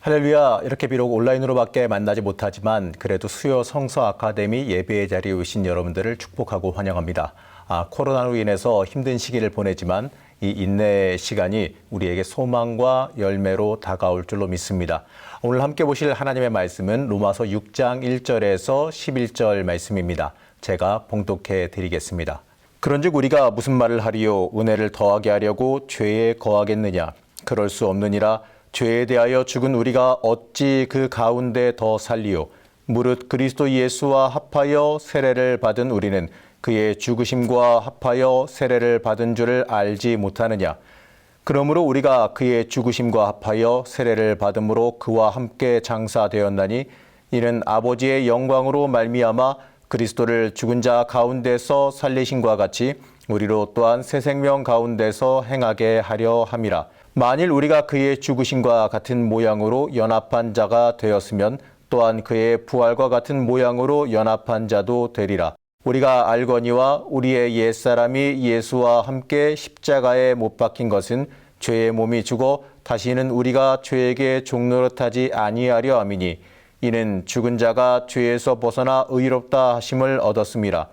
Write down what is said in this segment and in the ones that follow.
할렐루야. 이렇게 비록 온라인으로밖에 만나지 못하지만 그래도 수요 성서 아카데미 예배의 자리에 오신 여러분들을 축복하고 환영합니다. 코로나로 인해서 힘든 시기를 보내지만 이 인내의 시간이 우리에게 소망과 열매로 다가올 줄로 믿습니다. 오늘 함께 보실 하나님의 말씀은 로마서 6장 1절에서 11절 말씀입니다. 제가 봉독해 드리겠습니다. 그런즉 우리가 무슨 말을 하리요? 은혜를 더하게 하려고 죄에 거하겠느냐? 그럴 수 없느니라. 죄에 대하여 죽은 우리가 어찌 그 가운데 더 살리요? 무릇 그리스도 예수와 합하여 세례를 받은 우리는 그의 죽으심과 합하여 세례를 받은 줄을 알지 못하느냐? 그러므로 우리가 그의 죽으심과 합하여 세례를 받음으로 그와 함께 장사되었나니 이는 아버지의 영광으로 말미암아 그리스도를 죽은 자 가운데서 살리심과 같이 우리로 또한 새 생명 가운데서 행하게 하려 함이라. 만일 우리가 그의 죽으심과 같은 모양으로 연합한 자가 되었으면 또한 그의 부활과 같은 모양으로 연합한 자도 되리라. 우리가 알거니와 우리의 옛사람이 예수와 함께 십자가에 못 박힌 것은 죄의 몸이 죽어 다시는 우리가 죄에게 종노릇하지 아니하려 함이니 이는 죽은 자가 죄에서 벗어나 의롭다 하심을 얻었음이라.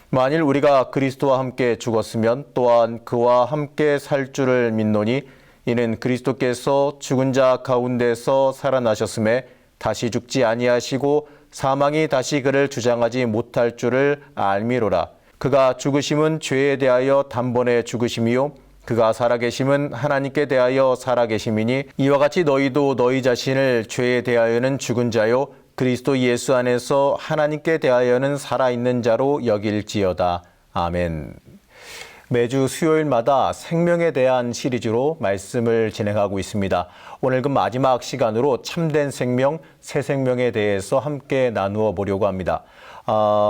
만일 우리가 그리스도와 함께 죽었으면 또한 그와 함께 살 줄을 믿노니 이는 그리스도께서 죽은 자 가운데서 살아나셨음에 다시 죽지 아니하시고 사망이 다시 그를 주장하지 못할 줄을 알미로라. 그가 죽으심은 죄에 대하여 단번에 죽으심이요 그가 살아계심은 하나님께 대하여 살아계심이니 이와 같이 너희도 너희 자신을 죄에 대하여는 죽은 자요 그리스도 예수 안에서 하나님께 대하여는 살아있는 자로 여길지어다. 아멘. 매주 수요일마다 생명에 대한 시리즈로 말씀을 진행하고 있습니다. 오늘 그 마지막 시간으로 참된 생명, 새 생명에 대해서 함께 나누어 보려고 합니다.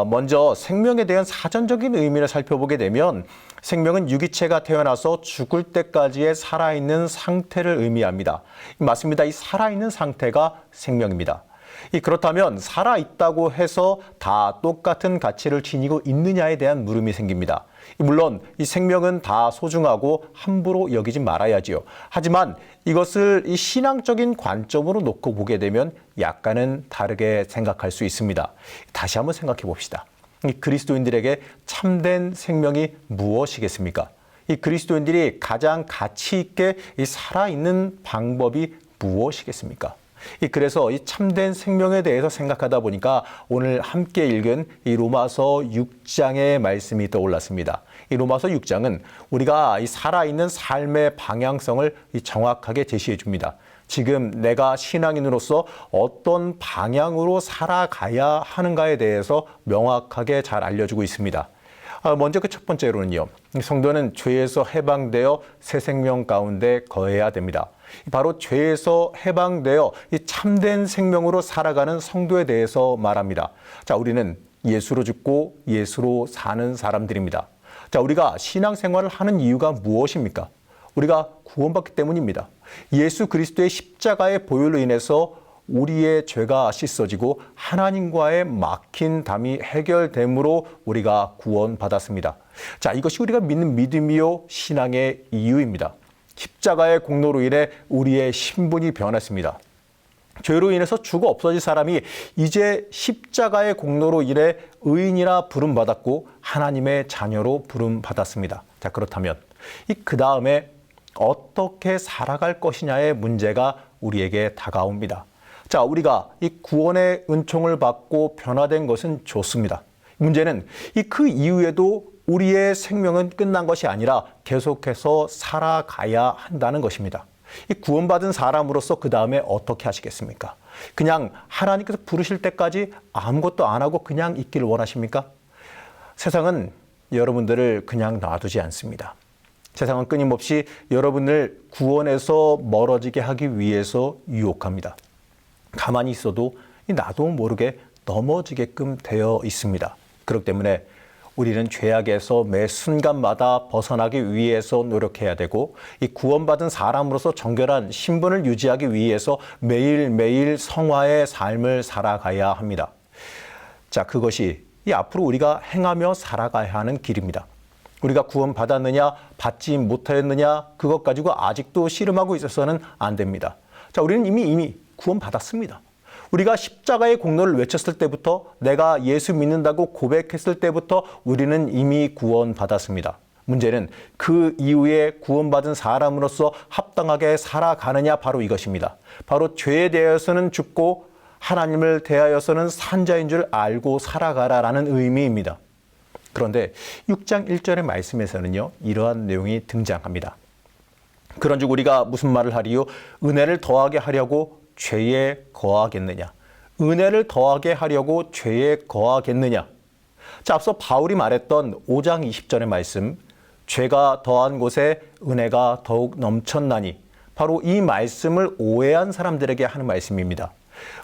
먼저 생명에 대한 사전적인 의미를 살펴보게 되면 생명은 유기체가 태어나서 죽을 때까지의 살아있는 상태를 의미합니다. 맞습니다. 이 살아있는 상태가 생명입니다. 그렇다면 살아있다고 해서 다 똑같은 가치를 지니고 있느냐에 대한 물음이 생깁니다. 물론 이 생명은 다 소중하고 함부로 여기지 말아야지요. 하지만 이것을 이 신앙적인 관점으로 놓고 보게 되면 약간은 다르게 생각할 수 있습니다. 다시 한번 생각해 봅시다. 이 그리스도인들에게 참된 생명이 무엇이겠습니까? 이 그리스도인들이 가장 가치 있게 이 살아있는 방법이 무엇이겠습니까? 그래서 이 참된 생명에 대해서 생각하다 보니까 오늘 함께 읽은 이 로마서 6장의 말씀이 떠올랐습니다. 이 로마서 6장은 우리가 이 살아있는 삶의 방향성을 정확하게 제시해 줍니다. 지금 내가 신앙인으로서 어떤 방향으로 살아가야 하는가에 대해서 명확하게 잘 알려주고 있습니다. 먼저 그 첫 번째로는요. 성도는 죄에서 해방되어 새 생명 가운데 거해야 됩니다. 바로 죄에서 해방되어 이 참된 생명으로 살아가는 성도에 대해서 말합니다. 자, 우리는 예수로 죽고 예수로 사는 사람들입니다. 자, 우리가 신앙생활을 하는 이유가 무엇입니까? 우리가 구원받기 때문입니다. 예수 그리스도의 십자가의 보혈로 인해서 우리의 죄가 씻어지고 하나님과의 막힌 담이 해결됨으로 우리가 구원받았습니다. 자, 이것이 우리가 믿는 믿음이요 신앙의 이유입니다. 십자가의 공로로 인해 우리의 신분이 변했습니다. 죄로 인해서 죽어 없어질 사람이 이제 십자가의 공로로 인해 의인이라 부름받았고 하나님의 자녀로 부름받았습니다. 자, 그렇다면 그 다음에 어떻게 살아갈 것이냐의 문제가 우리에게 다가옵니다. 자, 우리가 이 구원의 은총을 받고 변화된 것은 좋습니다. 문제는 그 이후에도 우리의 생명은 끝난 것이 아니라 계속해서 살아가야 한다는 것입니다. 이 구원받은 사람으로서 그 다음에 어떻게 하시겠습니까? 그냥 하나님께서 부르실 때까지 아무것도 안 하고 그냥 있기를 원하십니까? 세상은 여러분들을 그냥 놔두지 않습니다. 세상은 끊임없이 여러분을 구원에서 멀어지게 하기 위해서 유혹합니다. 가만히 있어도 나도 모르게 넘어지게끔 되어 있습니다. 그렇기 때문에 우리는 죄악에서 매 순간마다 벗어나기 위해서 노력해야 되고 이 구원받은 사람으로서 정결한 신분을 유지하기 위해서 매일매일 성화의 삶을 살아가야 합니다. 자, 그것이 앞으로 우리가 행하며 살아가야 하는 길입니다. 우리가 구원받았느냐 받지 못하였느냐 그것 가지고 아직도 씨름하고 있어서는 안 됩니다. 자, 우리는 이미 구원받았습니다. 우리가 십자가의 공로를 외쳤을 때부터, 내가 예수 믿는다고 고백했을 때부터 우리는 이미 구원받았습니다. 문제는 그 이후에 구원받은 사람으로서 합당하게 살아가느냐, 바로 이것입니다. 바로 죄에 대해서는 죽고 하나님을 대하여서는 산자인 줄 알고 살아가라라는 의미입니다. 그런데 6장 1절의 말씀에서는요, 이러한 내용이 등장합니다. 그런즉 우리가 무슨 말을 하리요? 은혜를 더하게 하려고 죄에 거하겠느냐? 은혜를 더하게 하려고 죄에 거하겠느냐? 자, 앞서 바울이 말했던 5장 20절의 말씀, 죄가 더한 곳에 은혜가 더욱 넘쳤나니, 바로 이 말씀을 오해한 사람들에게 하는 말씀입니다.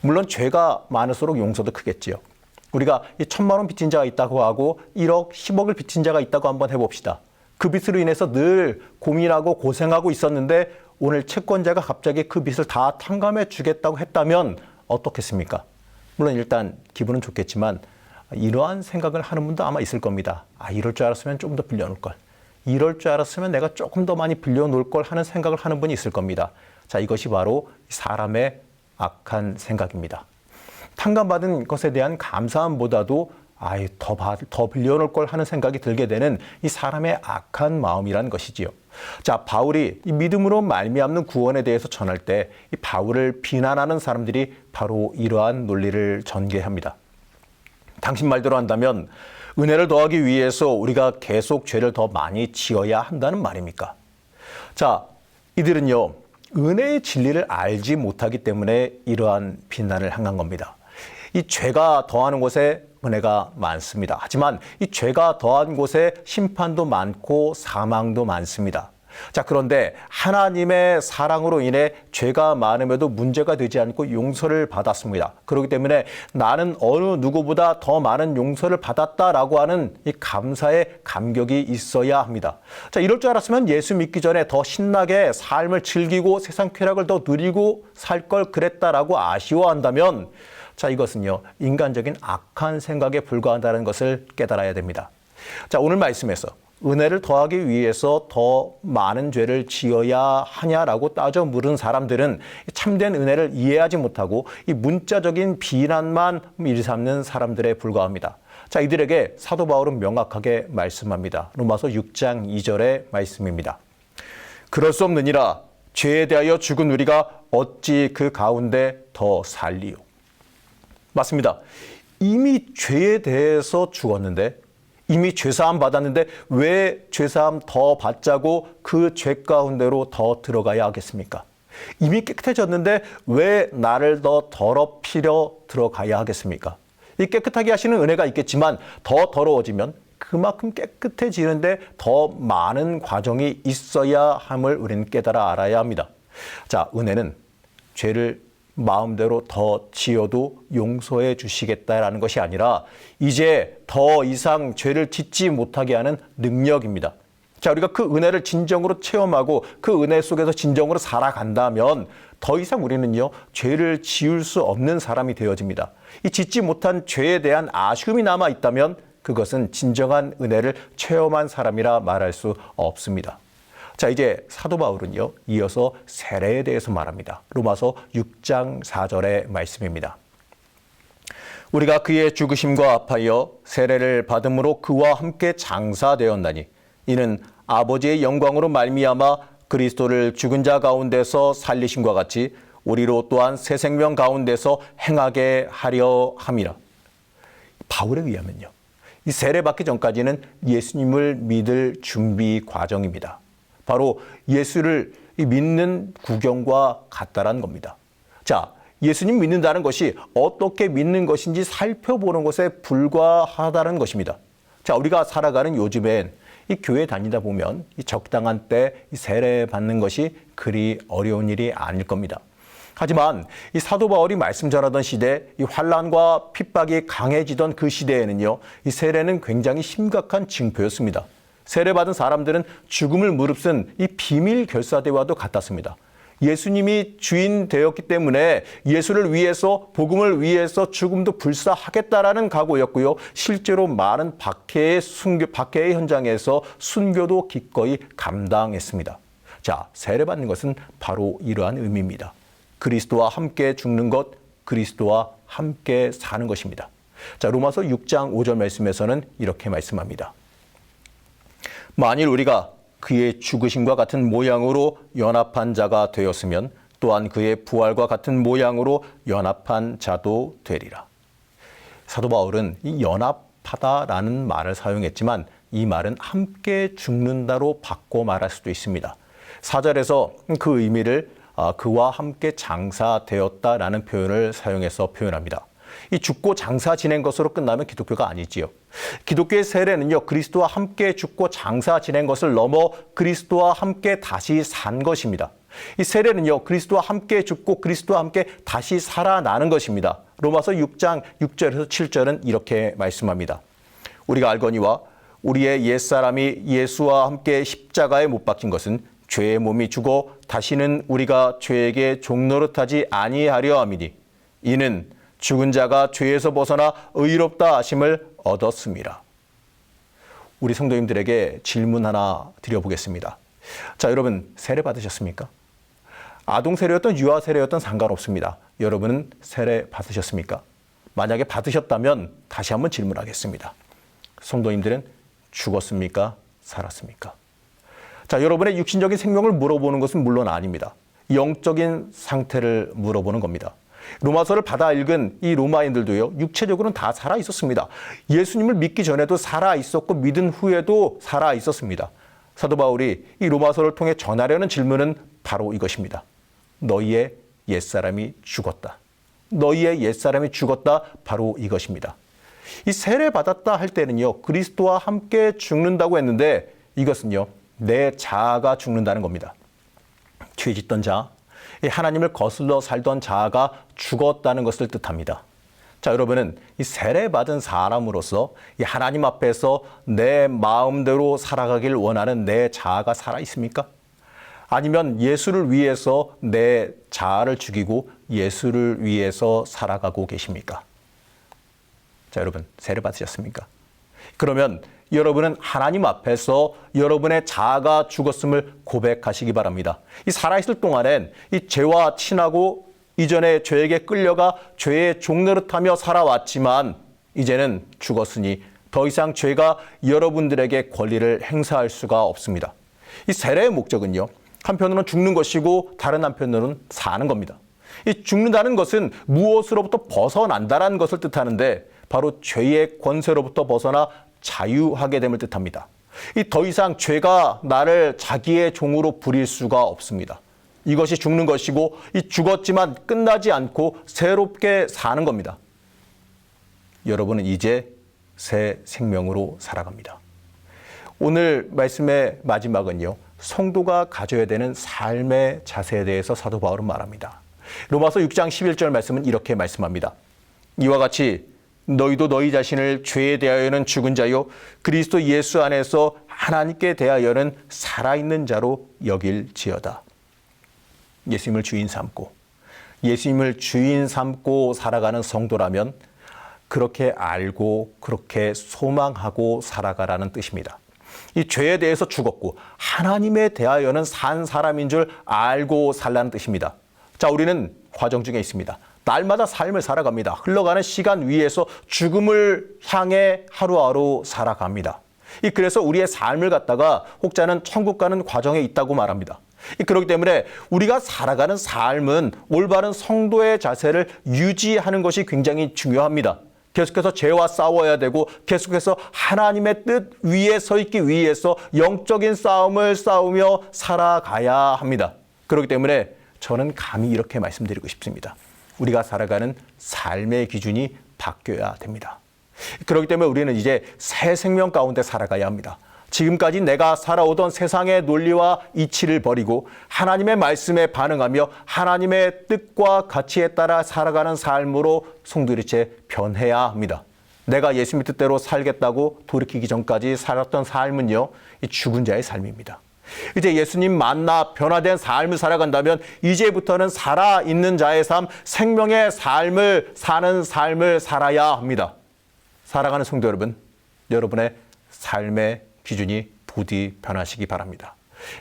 물론 죄가 많을수록 용서도 크겠지요. 우리가 1,000만 원 빚진 자가 있다고 하고 1억, 10억을 빚진 자가 있다고 한번 해봅시다. 그 빚으로 인해서 늘 고민하고 고생하고 있었는데 오늘 채권자가 갑자기 그 빚을 다 탕감해 주겠다고 했다면 어떻겠습니까? 물론 일단 기분은 좋겠지만 이러한 생각을 하는 분도 아마 있을 겁니다. 이럴 줄 알았으면 좀 더 빌려놓을 걸. 이럴 줄 알았으면 내가 조금 더 많이 빌려놓을 걸 하는 생각을 하는 분이 있을 겁니다. 자, 이것이 바로 사람의 악한 생각입니다. 탕감받은 것에 대한 감사함보다도 더 빌려놓을 걸 하는 생각이 들게 되는 이 사람의 악한 마음이란 것이지요. 자, 바울이 이 믿음으로 말미암는 구원에 대해서 전할 때 이 바울을 비난하는 사람들이 바로 이러한 논리를 전개합니다. 당신 말대로 한다면 은혜를 더하기 위해서 우리가 계속 죄를 더 많이 지어야 한다는 말입니까? 자, 이들은요, 은혜의 진리를 알지 못하기 때문에 이러한 비난을 향한 겁니다. 이 죄가 더하는 곳에 은혜가 많습니다. 하지만 이 죄가 더한 곳에 심판도 많고 사망도 많습니다. 자, 그런데 하나님의 사랑으로 인해 죄가 많음에도 문제가 되지 않고 용서를 받았습니다. 그렇기 때문에 나는 어느 누구보다 더 많은 용서를 받았다라고 하는 이 감사의 감격이 있어야 합니다. 자, 이럴 줄 알았으면 예수 믿기 전에 더 신나게 삶을 즐기고 세상 쾌락을 더 누리고 살 걸 그랬다라고 아쉬워한다면, 자, 이것은요, 인간적인 악한 생각에 불과하다는 것을 깨달아야 됩니다. 자, 오늘 말씀에서 은혜를 더하기 위해서 더 많은 죄를 지어야 하냐라고 따져 물은 사람들은 참된 은혜를 이해하지 못하고 이 문자적인 비난만 일삼는 사람들에 불과합니다. 자, 이들에게 사도 바울은 명확하게 말씀합니다. 로마서 6장 2절의 말씀입니다. 그럴 수 없느니라. 죄에 대하여 죽은 우리가 어찌 그 가운데 더 살리요. 맞습니다. 이미 죄에 대해서 죽었는데, 이미 죄사함 받았는데 왜 죄사함 더 받자고 그 죄 가운데로 더 들어가야 하겠습니까? 이미 깨끗해졌는데 왜 나를 더 더럽히려 들어가야 하겠습니까? 이 깨끗하게 하시는 은혜가 있겠지만 더 더러워지면 그만큼 깨끗해지는데 더 많은 과정이 있어야 함을 우리는 깨달아 알아야 합니다. 자, 은혜는 죄를 마음대로 더 지어도 용서해 주시겠다라는 것이 아니라 이제 더 이상 죄를 짓지 못하게 하는 능력입니다. 자, 우리가 그 은혜를 진정으로 체험하고 그 은혜 속에서 진정으로 살아간다면 더 이상 우리는요, 죄를 지을 수 없는 사람이 되어집니다. 이 짓지 못한 죄에 대한 아쉬움이 남아 있다면 그것은 진정한 은혜를 체험한 사람이라 말할 수 없습니다. 자, 이제 사도 바울은요, 이어서 세례에 대해서 말합니다. 로마서 6장 4절의 말씀입니다. 우리가 그의 죽으심과 합하여 세례를 받음으로 그와 함께 장사되었나니 이는 아버지의 영광으로 말미암아 그리스도를 죽은 자 가운데서 살리심과 같이 우리로 또한 새 생명 가운데서 행하게 하려 함이라. 바울에 의하면요, 이 세례 받기 전까지는 예수님을 믿을 준비 과정입니다. 바로 예수를 믿는 구경과 같다라는 겁니다. 자, 예수님 믿는다는 것이 어떻게 믿는 것인지 살펴보는 것에 불과하다는 것입니다. 자, 우리가 살아가는 요즘엔 이 교회 다니다 보면 이 적당한 때 이 세례 받는 것이 그리 어려운 일이 아닐 겁니다. 하지만 이 사도 바울이 말씀 전하던 시대, 이 환난과 핍박이 강해지던 그 시대에는요, 이 세례는 굉장히 심각한 징표였습니다. 세례받은 사람들은 죽음을 무릅쓴 이 비밀 결사대와도 같았습니다. 예수님이 주인 되었기 때문에 예수를 위해서, 복음을 위해서 죽음도 불사하겠다라는 각오였고요. 실제로 많은 박해의 현장에서 순교도 기꺼이 감당했습니다. 자, 세례받는 것은 바로 이러한 의미입니다. 그리스도와 함께 죽는 것, 그리스도와 함께 사는 것입니다. 자, 로마서 6장 5절 말씀에서는 이렇게 말씀합니다. 만일 우리가 그의 죽으심과 같은 모양으로 연합한 자가 되었으면 또한 그의 부활과 같은 모양으로 연합한 자도 되리라. 사도 바울은 이 연합하다라는 말을 사용했지만 이 말은 함께 죽는다로 바꿔 말할 수도 있습니다. 4절에서 그 의미를 그와 함께 장사되었다라는 표현을 사용해서 표현합니다. 이 죽고 장사 지낸 것으로 끝나면 기독교가 아니지요. 기독교의 세례는요, 그리스도와 함께 죽고 장사 지낸 것을 넘어 그리스도와 함께 다시 산 것입니다. 이 세례는요, 그리스도와 함께 죽고 그리스도와 함께 다시 살아나는 것입니다. 로마서 6장 6절에서 7절은 이렇게 말씀합니다. 우리가 알거니와 우리의 옛사람이 예수와 함께 십자가에 못 박힌 것은 죄의 몸이 죽어 다시는 우리가 죄에게 종노릇하지 아니하려 함이니 이는 죽은 자가 죄에서 벗어나 의롭다 하심을 얻었습니다. 우리 성도님들에게 질문 하나 드려보겠습니다. 자, 여러분 세례 받으셨습니까? 아동 세례였던 유아 세례였던 상관없습니다. 여러분은 세례 받으셨습니까? 만약에 받으셨다면 다시 한번 질문하겠습니다. 성도님들은 죽었습니까? 살았습니까? 자, 여러분의 육신적인 생명을 물어보는 것은 물론 아닙니다. 영적인 상태를 물어보는 겁니다. 로마서를 받아 읽은 이 로마인들도요, 육체적으로는 다 살아 있었습니다. 예수님을 믿기 전에도 살아 있었고 믿은 후에도 살아 있었습니다. 사도 바울이 이 로마서를 통해 전하려는 질문은 바로 이것입니다. 너희의 옛사람이 죽었다. 너희의 옛사람이 죽었다. 바로 이것입니다. 이 세례 받았다 할 때는요, 그리스도와 함께 죽는다고 했는데 이것은요, 내 자아가 죽는다는 겁니다. 죄 짓던 자아, 하나님을 거슬러 살던 자아가 죽었다는 것을 뜻합니다. 자, 여러분은 이 세례 받은 사람으로서 이 하나님 앞에서 내 마음대로 살아가길 원하는 내 자아가 살아 있습니까? 아니면 예수를 위해서 내 자아를 죽이고 예수를 위해서 살아가고 계십니까? 자, 여러분 세례 받으셨습니까? 그러면 여러분은 하나님 앞에서 여러분의 자아가 죽었음을 고백하시기 바랍니다. 이 살아있을 동안엔 이 죄와 친하고 이전에 죄에게 끌려가 죄의 종노릇하며 살아왔지만 이제는 죽었으니 더 이상 죄가 여러분들에게 권리를 행사할 수가 없습니다. 이 세례의 목적은요, 한편으로는 죽는 것이고 다른 한편으로는 사는 겁니다. 이 죽는다는 것은 무엇으로부터 벗어난다는 것을 뜻하는데 바로 죄의 권세로부터 벗어나 자유하게 됨을 뜻합니다. 이 더 이상 죄가 나를 자기의 종으로 부릴 수가 없습니다. 이것이 죽는 것이고 이 죽었지만 끝나지 않고 새롭게 사는 겁니다. 여러분은 이제 새 생명으로 살아갑니다. 오늘 말씀의 마지막은요, 성도가 가져야 되는 삶의 자세에 대해서 사도 바울은 말합니다. 로마서 6장 11절 말씀은 이렇게 말씀합니다. 이와 같이 너희도 너희 자신을 죄에 대하여는 죽은 자요 그리스도 예수 안에서 하나님께 대하여는 살아있는 자로 여길지어다. 예수님을 주인 삼고 예수님을 주인 삼고 살아가는 성도라면 그렇게 알고 그렇게 소망하고 살아가라는 뜻입니다. 이 죄에 대해서 죽었고 하나님에 대하여는 산 사람인 줄 알고 살라는 뜻입니다. 자, 우리는 과정 중에 있습니다. 날마다 삶을 살아갑니다. 흘러가는 시간 위에서 죽음을 향해 하루하루 살아갑니다. 그래서 우리의 삶을 갖다가 혹자는 천국 가는 과정에 있다고 말합니다. 그렇기 때문에 우리가 살아가는 삶은 올바른 성도의 자세를 유지하는 것이 굉장히 중요합니다. 계속해서 죄와 싸워야 되고 계속해서 하나님의 뜻 위에 서 있기 위해서 영적인 싸움을 싸우며 살아가야 합니다. 그렇기 때문에 저는 감히 이렇게 말씀드리고 싶습니다. 우리가 살아가는 삶의 기준이 바뀌어야 됩니다. 그렇기 때문에 우리는 이제 새 생명 가운데 살아가야 합니다. 지금까지 내가 살아오던 세상의 논리와 이치를 버리고 하나님의 말씀에 반응하며 하나님의 뜻과 가치에 따라 살아가는 삶으로 성도일체 변해야 합니다. 내가 예수님의 뜻대로 살겠다고 돌이키기 전까지 살았던 삶은요, 이 죽은 자의 삶입니다. 이제 예수님 만나 변화된 삶을 살아간다면 이제부터는 살아있는 자의 삶, 생명의 삶을 사는 삶을 살아야 합니다. 살아가는 성도 여러분, 여러분의 삶의 기준이 부디 변하시기 바랍니다.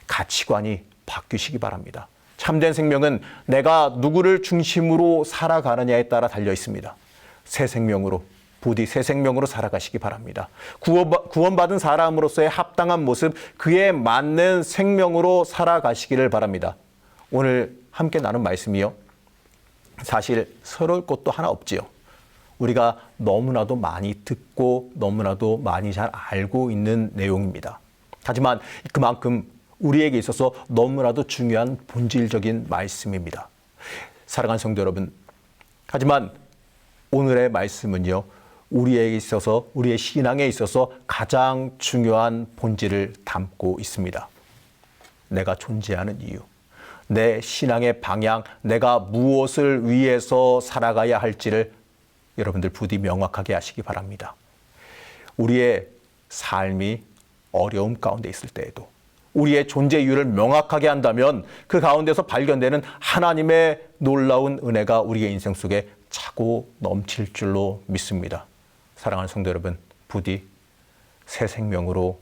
가치관이 바뀌시기 바랍니다. 참된 생명은 내가 누구를 중심으로 살아가느냐에 따라 달려 있습니다. 새 생명으로, 부디 새 생명으로 살아가시기 바랍니다. 구원받은 사람으로서의 합당한 모습, 그에 맞는 생명으로 살아가시기를 바랍니다. 오늘 함께 나눈 말씀이요, 사실 서러울 것도 하나 없지요. 우리가 너무나도 많이 듣고 너무나도 많이 잘 알고 있는 내용입니다. 하지만 그만큼 우리에게 있어서 너무나도 중요한 본질적인 말씀입니다. 사랑하는 성도 여러분, 하지만 오늘의 말씀은요, 우리에게 있어서, 우리의 신앙에 있어서 가장 중요한 본질을 담고 있습니다. 내가 존재하는 이유, 내 신앙의 방향, 내가 무엇을 위해서 살아가야 할지를 여러분들 부디 명확하게 하시기 바랍니다. 우리의 삶이 어려움 가운데 있을 때에도 우리의 존재 이유를 명확하게 한다면 그 가운데서 발견되는 하나님의 놀라운 은혜가 우리의 인생 속에 차고 넘칠 줄로 믿습니다. 사랑하는 성도 여러분, 부디 새 생명으로,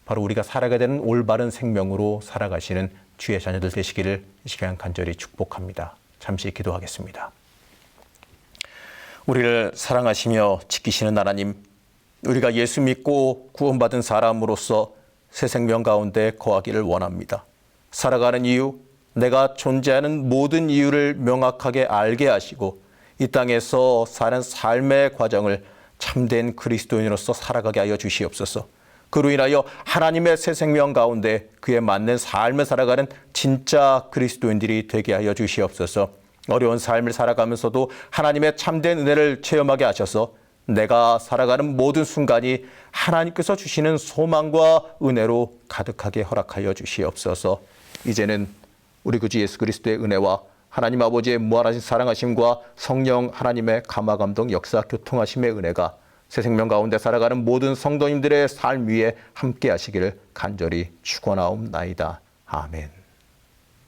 바로 우리가 살아가야 되는 올바른 생명으로 살아가시는 주의 자녀들 되시기를 이 시간 간절히 축복합니다. 잠시 기도하겠습니다. 우리를 사랑하시며 지키시는 하나님, 우리가 예수 믿고 구원받은 사람으로서 새 생명 가운데 거하기를 원합니다. 살아가는 이유, 내가 존재하는 모든 이유를 명확하게 알게 하시고 이 땅에서 사는 삶의 과정을 참된 그리스도인으로서 살아가게 하여 주시옵소서. 그로 인하여 하나님의 새 생명 가운데 그에 맞는 삶을 살아가는 진짜 그리스도인들이 되게 하여 주시옵소서. 어려운 삶을 살아가면서도 하나님의 참된 은혜를 체험하게 하셔서 내가 살아가는 모든 순간이 하나님께서 주시는 소망과 은혜로 가득하게 허락하여 주시옵소서. 이제는 우리 구주 예수 그리스도의 은혜와 하나님 아버지의 무한하신 사랑하심과 성령 하나님의 감화감동 역사 교통하심의 은혜가 새 생명 가운데 살아가는 모든 성도님들의 삶 위에 함께 하시기를 간절히 축원하옵나이다. 아멘.